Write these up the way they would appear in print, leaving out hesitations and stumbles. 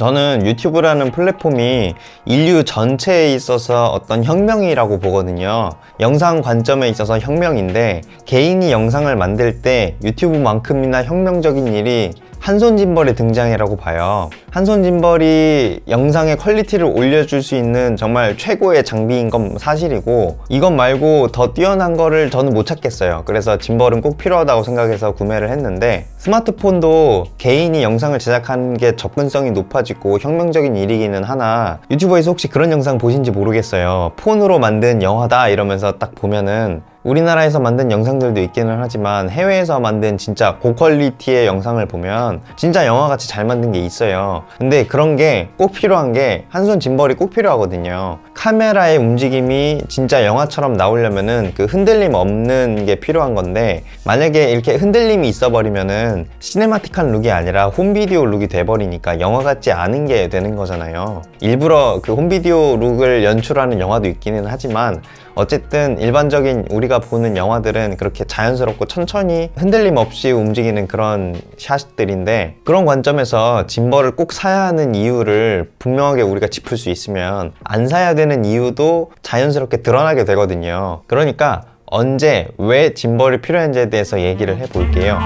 저는 유튜브라는 플랫폼이 인류 전체에 있어서 어떤 혁명이라고 보거든요. 영상 관점에 있어서 혁명인데, 개인이 영상을 만들 때 유튜브만큼이나 혁명적인 일이 한손짐벌의 등장이라고 봐요. 한손짐벌이 영상의 퀄리티를 올려줄 수 있는 정말 최고의 장비인 건 사실이고, 이것 말고 더 뛰어난 거를 저는 못 찾겠어요. 그래서 짐벌은 꼭 필요하다고 생각해서 구매를 했는데, 스마트폰도 개인이 영상을 제작하는 게 접근성이 높아지고 혁명적인 일이기는 하나, 유튜버에서 혹시 그런 영상 보신지 모르겠어요. 폰으로 만든 영화다 이러면서 딱 보면은 우리나라에서 만든 영상들도 있기는 하지만 해외에서 만든 진짜 고퀄리티의 영상을 보면 진짜 영화같이 잘 만든 게 있어요. 근데 그런 게 꼭 필요한 게 한손 짐벌이 꼭 필요하거든요. 카메라의 움직임이 진짜 영화처럼 나오려면은 그 흔들림 없는 게 필요한 건데, 만약에 이렇게 흔들림이 있어 버리면은 시네마틱한 룩이 아니라 홈비디오 룩이 돼버리니까 영화 같지 않은 게 되는 거잖아요. 일부러 그 홈비디오 룩을 연출하는 영화도 있기는 하지만, 어쨌든 일반적인 우리가 보는 영화들은 그렇게 자연스럽고 천천히 흔들림 없이 움직이는 그런 샷들인데, 그런 관점에서 짐벌을 꼭 사야 하는 이유를 분명하게 우리가 짚을 수 있으면 안 사야 되는 이유도 자연스럽게 드러나게 되거든요. 그러니까 언제 왜 짐벌이 필요한지에 대해서 얘기를 해볼게요.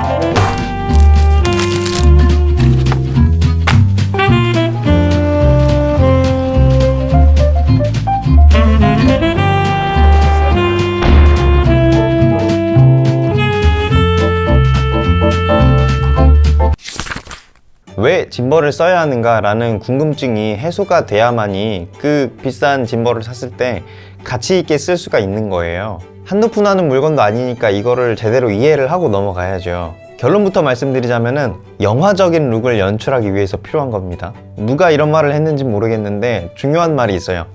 왜 짐벌을 써야 하는가 라는 궁금증이 해소가 돼야만이 그 비싼 짐벌을 샀을 때 가치 있게 쓸 수가 있는 거예요. 한두 푼 하는 물건도 아니니까 이거를 제대로 이해를 하고 넘어가야죠. 결론부터 말씀드리자면은 영화적인 룩을 연출하기 위해서 필요한 겁니다. 누가 이런 말을 했는지 모르겠는데 중요한 말이 있어요.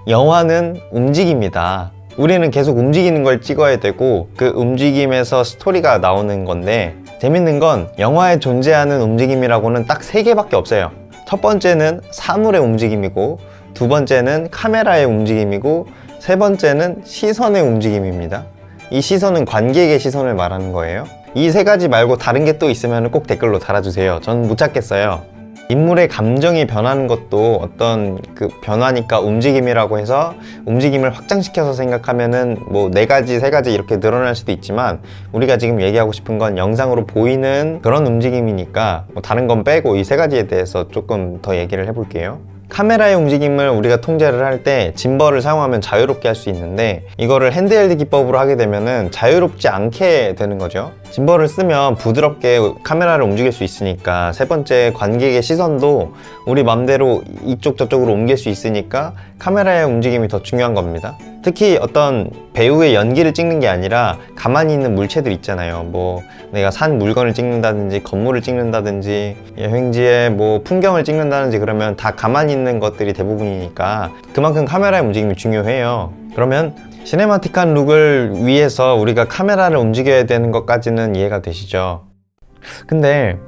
영화는 움직입니다. 우리는 계속 움직이는 걸 찍어야 되고, 그 움직임에서 스토리가 나오는 건데, 재밌는 건 영화에 존재하는 움직임이라고는 딱 3개밖에 없어요. 첫 번째는 사물의 움직임이고, 두 번째는 카메라의 움직임이고, 세 번째는 시선의 움직임입니다. 이 시선은 관객의 시선을 말하는 거예요. 이 3가지 말고 다른 게 또 있으면 꼭 댓글로 달아주세요. 전 못 찾겠어요. 인물의 감정이 변하는 것도 어떤 그 변화니까 움직임이라고 해서 움직임을 확장시켜서 생각하면은 뭐 4가지, 3가지 이렇게 늘어날 수도 있지만, 우리가 지금 얘기하고 싶은 건 영상으로 보이는 그런 움직임이니까 뭐 다른 건 빼고 이 3가지에 대해서 조금 더 얘기를 해볼게요. 카메라의 움직임을 우리가 통제를 할 때 짐벌을 사용하면 자유롭게 할 수 있는데, 이거를 핸드헬드 기법으로 하게 되면은 자유롭지 않게 되는 거죠. 짐벌을 쓰면 부드럽게 카메라를 움직일 수 있으니까, 세 번째 관객의 시선도 우리 맘대로 이쪽 저쪽으로 옮길 수 있으니까 카메라의 움직임이 더 중요한 겁니다. 특히 어떤 배우의 연기를 찍는 게 아니라 가만히 있는 물체들 있잖아요. 뭐 내가 산 물건을 찍는다든지 건물을 찍는다든지 여행지의 뭐 풍경을 찍는다든지, 그러면 다 가만히 있는 것들이 대부분이니까 그만큼 카메라의 움직임이 중요해요. 그러면 시네마틱한 룩을 위해서 우리가 카메라를 움직여야 되는 것까지는 이해가 되시죠? 근데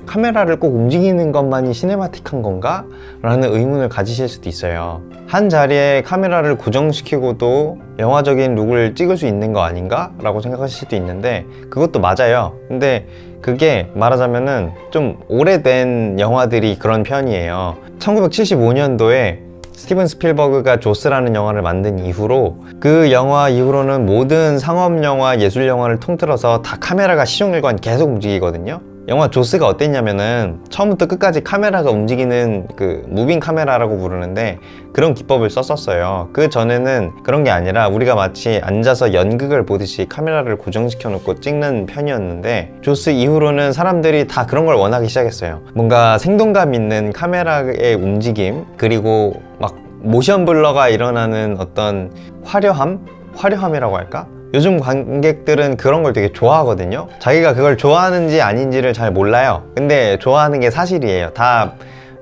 카메라를 꼭 움직이는 것만이 시네마틱한 건가? 라는 의문을 가지실 수도 있어요. 한 자리에 카메라를 고정시키고도 영화적인 룩을 찍을 수 있는 거 아닌가? 라고 생각하실 수도 있는데, 그것도 맞아요. 근데 그게 말하자면은 좀 오래된 영화들이 그런 편이에요. 1975년도에 스티븐 스필버그가 조스라는 영화를 만든 이후로, 그 영화 이후로는 모든 상업영화, 예술영화를 통틀어서 다 카메라가 시종일관 계속 움직이거든요. 영화 조스가 어땠냐면은 처음부터 끝까지 카메라가 움직이는 그 무빙 카메라라고 부르는데, 그런 기법을 썼었어요. 그 전에는 그런 게 아니라 우리가 마치 앉아서 연극을 보듯이 카메라를 고정시켜 놓고 찍는 편이었는데, 조스 이후로는 사람들이 다 그런 걸 원하기 시작했어요. 뭔가 생동감 있는 카메라의 움직임, 그리고 막 모션 블러가 일어나는 어떤 화려함이라고 할까? 요즘 관객들은 그런 걸 되게 좋아하거든요. 자기가 그걸 좋아하는지 아닌지를 잘 몰라요. 근데 좋아하는 게 사실이에요. 다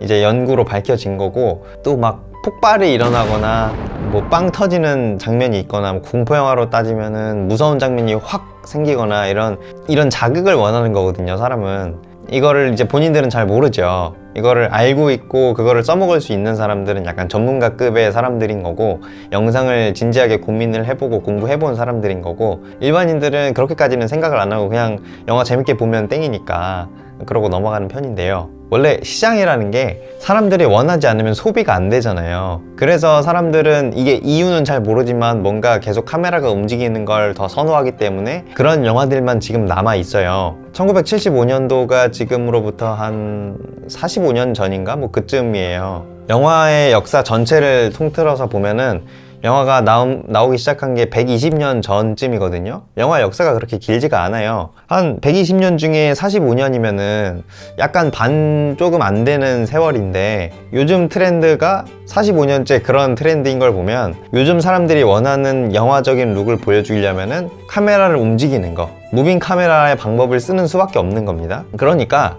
이제 연구로 밝혀진 거고, 또 막 폭발이 일어나거나 뭐 빵 터지는 장면이 있거나, 뭐 공포 영화로 따지면은 무서운 장면이 확 생기거나 이런 자극을 원하는 거거든요, 사람은. 이거를 이제 본인들은 잘 모르죠. 이거를 알고 있고 그거를 써먹을 수 있는 사람들은 약간 전문가급의 사람들인 거고, 영상을 진지하게 고민을 해보고 공부해본 사람들인 거고, 일반인들은 그렇게까지는 생각을 안 하고 그냥 영화 재밌게 보면 땡이니까 그러고 넘어가는 편인데요. 원래 시장이라는 게 사람들이 원하지 않으면 소비가 안 되잖아요. 그래서 사람들은 이게 이유는 잘 모르지만 뭔가 계속 카메라가 움직이는 걸 더 선호하기 때문에 그런 영화들만 지금 남아 있어요. 1975년도가 지금으로부터 한 45년 전인가 뭐 그쯤이에요. 영화의 역사 전체를 통틀어서 보면은 영화가 나오기 시작한 게 120년 전쯤이거든요. 영화 역사가 그렇게 길지가 않아요. 한 120년 중에 45년이면은 약간 반 조금 안 되는 세월인데, 요즘 트렌드가 45년째 그런 트렌드인 걸 보면 요즘 사람들이 원하는 영화적인 룩을 보여주려면은 카메라를 움직이는 거, 무빙 카메라의 방법을 쓰는 수밖에 없는 겁니다. 그러니까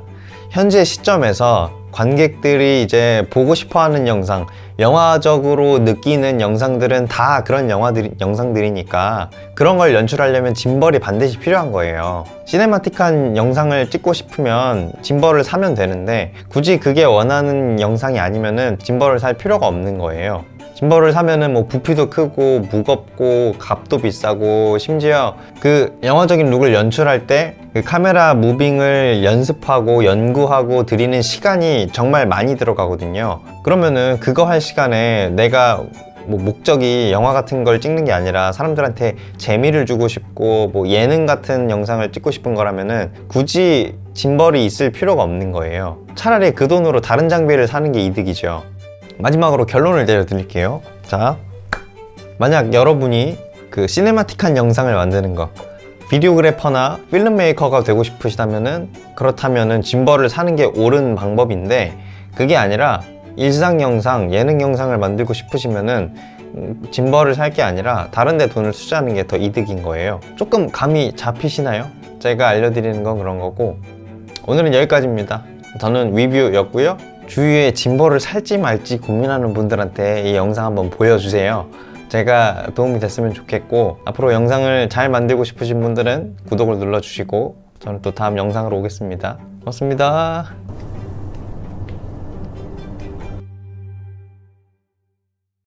현재 시점에서 관객들이 이제 보고 싶어 하는 영상, 영화적으로 느끼는 영상들은 다 그런 영상들이니까 그런 걸 연출하려면 짐벌이 반드시 필요한 거예요. 시네마틱한 영상을 찍고 싶으면 짐벌을 사면 되는데, 굳이 그게 원하는 영상이 아니면은 짐벌을 살 필요가 없는 거예요. 짐벌을 사면은 뭐 부피도 크고 무겁고 값도 비싸고, 심지어 그 영화적인 룩을 연출할 때 그 카메라 무빙을 연습하고 연구하고 들이는 시간이 정말 많이 들어가거든요. 그러면은 그거 할 시간에 내가 뭐 목적이 영화 같은 걸 찍는 게 아니라 사람들한테 재미를 주고 싶고 뭐 예능 같은 영상을 찍고 싶은 거라면은 굳이 짐벌이 있을 필요가 없는 거예요. 차라리 그 돈으로 다른 장비를 사는 게 이득이죠. 마지막으로 결론을 내려드릴게요. 자, 만약 여러분이 그 시네마틱한 영상을 만드는 거, 비디오그래퍼나 필름메이커가 되고 싶으시다면은, 그렇다면은 짐벌을 사는 게 옳은 방법인데, 그게 아니라 일상 영상, 예능 영상을 만들고 싶으시면은 짐벌을 살 게 아니라 다른 데 돈을 투자하는 게 더 이득인 거예요. 조금 감이 잡히시나요? 제가 알려드리는 건 그런 거고, 오늘은 여기까지입니다. 저는 리뷰였고요. 주위에 짐벌을 살지 말지 고민하는 분들한테 이 영상 한번 보여주세요. 제가 도움이 됐으면 좋겠고, 앞으로 영상을 잘 만들고 싶으신 분들은 구독을 눌러주시고, 저는 또 다음 영상으로 오겠습니다. 고맙습니다.